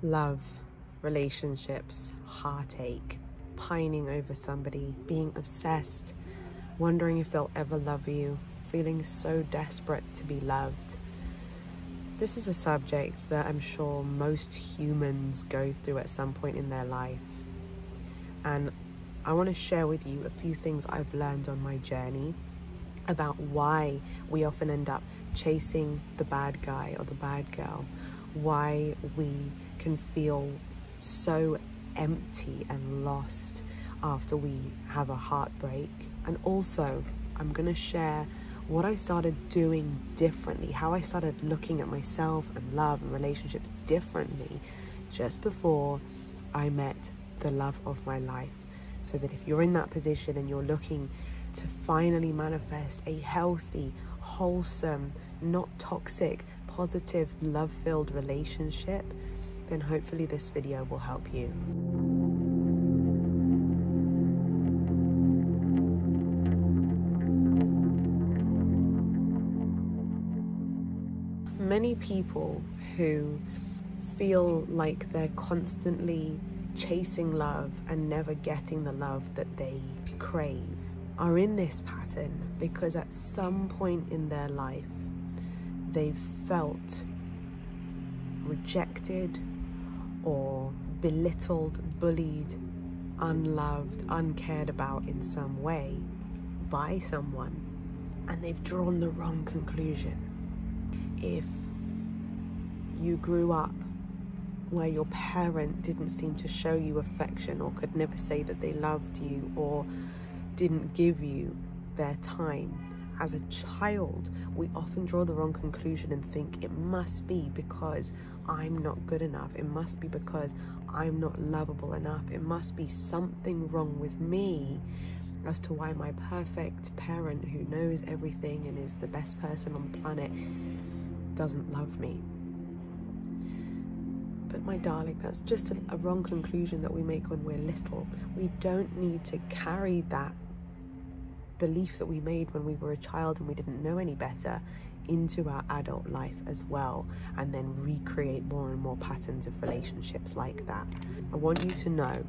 Love, relationships, heartache, pining over somebody, being obsessed, wondering if they'll ever love you, feeling so desperate to be loved. This is a subject that I'm sure most humans go through at some point in their life. And I want to share with you a few things I've learned on my journey about why we often end up chasing the bad guy or the bad girl, why we can feel so empty and lost after we have a heartbreak. And also, I'm going to share what I started doing differently, how I started looking at myself and love and relationships differently just before I met the love of my life. So that if you're in that position and you're looking to finally manifest a healthy, wholesome, not toxic, positive, love-filled relationship, then hopefully this video will help you. Many people who feel like they're constantly chasing love and never getting the love that they crave are in this pattern because at some point in their life they've felt rejected or belittled, bullied, unloved, uncared about in some way by someone, and they've drawn the wrong conclusion. If you grew up where your parent didn't seem to show you affection or could never say that they loved you or didn't give you their time, as a child, we often draw the wrong conclusion and think it must be because I'm not good enough. It must be because I'm not lovable enough. It must be something wrong with me as to why my perfect parent who knows everything and is the best person on the planet doesn't love me. But my darling, that's just a wrong conclusion that we make when we're little. We don't need to carry that belief that we made when we were a child and we didn't know any better into our adult life as well, and then recreate more and more patterns of relationships like that. I want you to know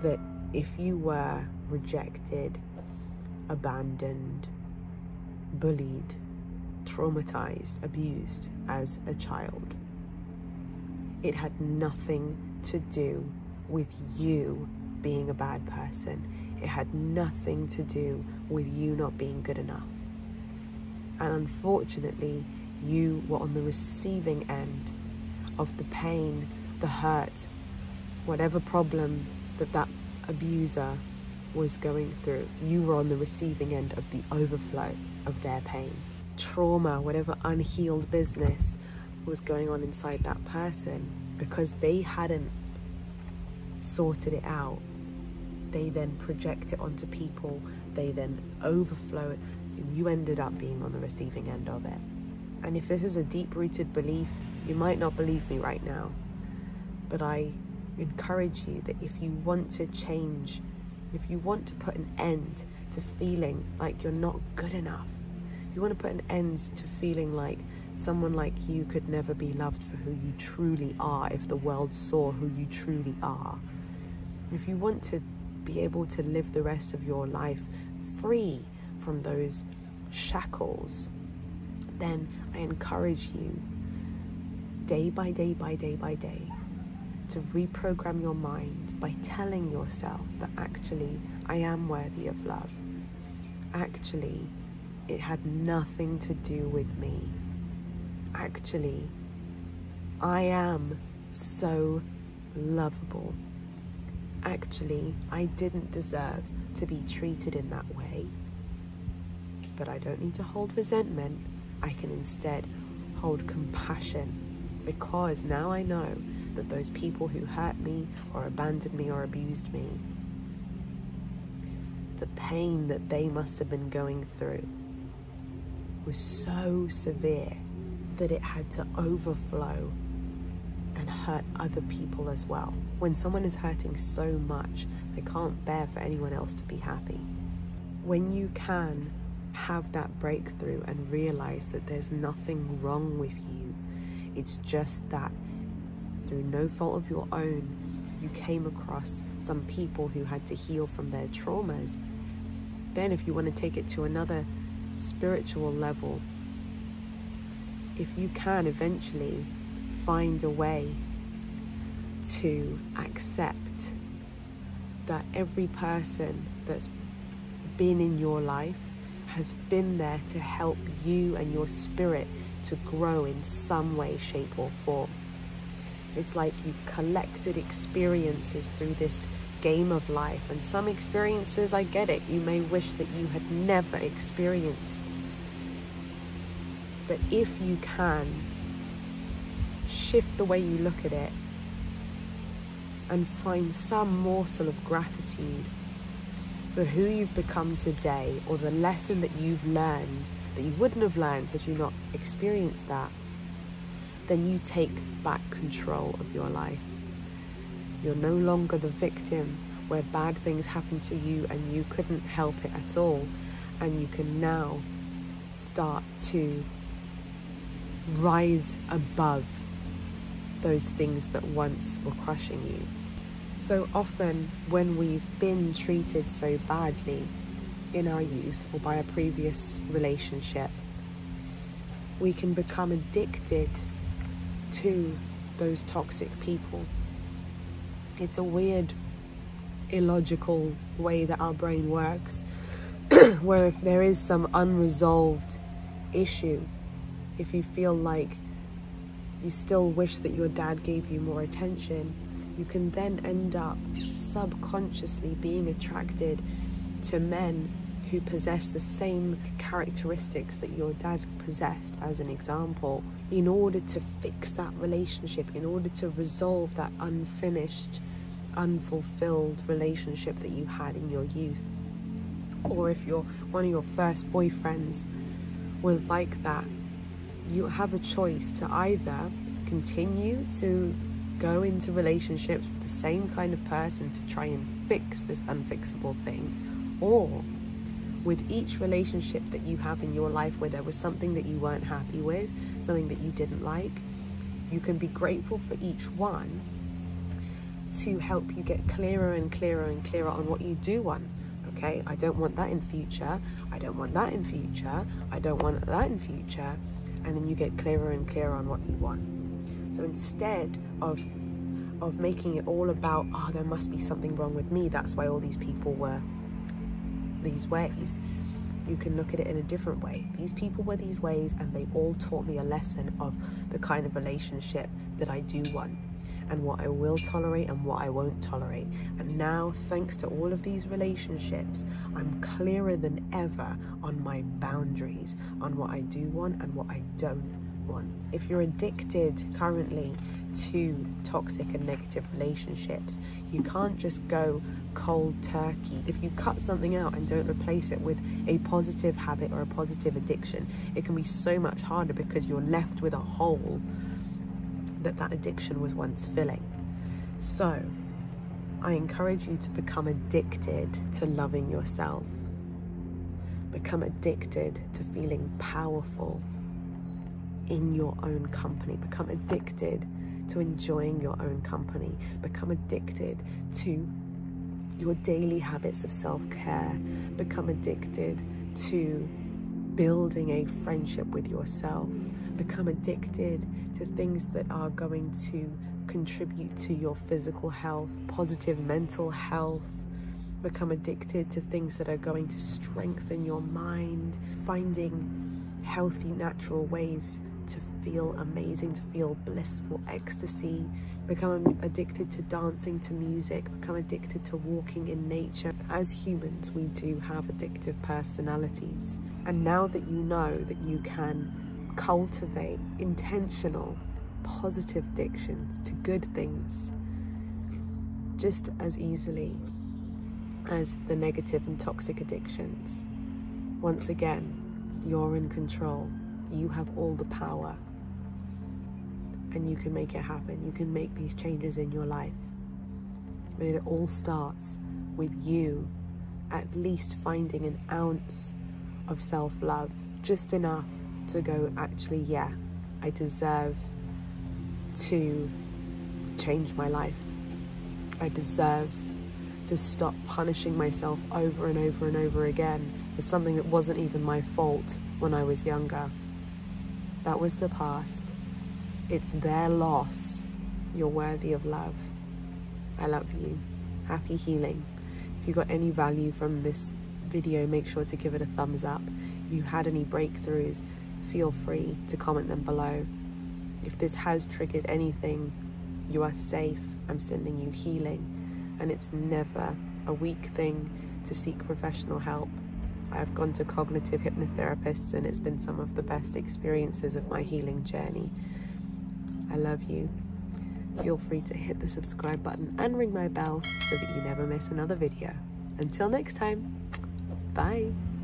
that if you were rejected, abandoned, bullied, traumatized, abused as a child, it had nothing to do with you being a bad person. It had nothing to do with you not being good enough. And unfortunately, you were on the receiving end of the pain, the hurt, whatever problem that abuser was going through. You were on the receiving end of the overflow of their pain. Trauma, whatever unhealed business was going on inside that person, because they hadn't sorted it out, they then project it onto people, they then overflow it, and you ended up being on the receiving end of it. And if this is a deep-rooted belief, you might not believe me right now, but I encourage you that if you want to change, if you want to put an end to feeling like you're not good enough, you want to put an end to feeling like someone like you could never be loved for who you truly are if the world saw who you truly are. If you want to be able to live the rest of your life free from those shackles, then I encourage you day by day by day by day to reprogram your mind by telling yourself that actually I am worthy of love. Actually, it had nothing to do with me. Actually, I am so lovable. Actually, I didn't deserve to be treated in that way. But I don't need to hold resentment. I can instead hold compassion, because now I know that those people who hurt me or abandoned me or abused me, the pain that they must have been going through was so severe that it had to overflow and hurt other people as well. When someone is hurting so much, they can't bear for anyone else to be happy. When you can have that breakthrough and realize that there's nothing wrong with you, it's just that through no fault of your own, you came across some people who had to heal from their traumas, then if you want to take it to another spiritual level, if you can eventually find a way to accept that every person that's been in your life has been there to help you and your spirit to grow in some way, shape or form. It's like you've collected experiences through this game of life, and some experiences, I get it, you may wish that you had never experienced. But if you can shift the way you look at it and find some morsel of gratitude for who you've become today, or the lesson that you've learned that you wouldn't have learned had you not experienced that, then you take back control of your life. You're no longer the victim where bad things happen to you and you couldn't help it at all, and you can now start to rise above those things that once were crushing you. So often when we've been treated so badly in our youth or by a previous relationship, we can become addicted to those toxic people. It's a weird, illogical way that our brain works, where if there is some unresolved issue, if you feel like you still wish that your dad gave you more attention, you can then end up subconsciously being attracted to men who possess the same characteristics that your dad possessed, as an example, in order to fix that relationship, in order to resolve that unfinished, unfulfilled relationship that you had in your youth. Or if one of your first boyfriends was like that, you have a choice to either continue to go into relationships with the same kind of person to try and fix this unfixable thing, or with each relationship that you have in your life where there was something that you weren't happy with, something that you didn't like, you can be grateful for each one to help you get clearer and clearer and clearer on what you do want. Okay, I don't want that in future, I don't want that in future, I don't want that in future, and then you get clearer and clearer on what you want. So instead of making it all about, oh, there must be something wrong with me, that's why all these people were these ways, you can look at it in a different way. These people were these ways, and they all taught me a lesson of the kind of relationship that I do want, and what I will tolerate and what I won't tolerate. And now, thanks to all of these relationships, I'm clearer than ever on my boundaries, on what I do want and what I don't want. If you're addicted currently to toxic and negative relationships, you can't just go cold turkey. If you cut something out and don't replace it with a positive habit or a positive addiction, it can be so much harder, because you're left with a hole that addiction was once filling. So I encourage you to become addicted to loving yourself. Become addicted to feeling powerful in your own company. Become addicted to enjoying your own company. Become addicted to your daily habits of self-care. Become addicted to building a friendship with yourself. Become addicted to things that are going to contribute to your physical health, positive mental health. Become addicted to things that are going to strengthen your mind, finding healthy, natural ways to feel amazing, to feel blissful ecstasy. Become addicted to dancing to music. Become addicted to walking in nature. As humans, we do have addictive personalities. And now that you know that you can cultivate intentional, positive addictions to good things just as easily as the negative and toxic addictions, once again, you're in control. You have all the power, and you can make it happen. You can make these changes in your life. But it all starts with you at least finding an ounce of self-love, just enough to go, actually, yeah, I deserve to changed my life. I deserve to stop punishing myself over and over and over again for something that wasn't even my fault when I was younger. That was the past. It's their loss. You're worthy of love. I love you. Happy healing. If you got any value from this video, make sure to give it a thumbs up. If you had any breakthroughs, feel free to comment them below. If this has triggered anything, you are safe. I'm sending you healing. And it's never a weak thing to seek professional help. I've gone to cognitive hypnotherapists and it's been some of the best experiences of my healing journey. I love you. Feel free to hit the subscribe button and ring my bell so that you never miss another video. Until next time, bye.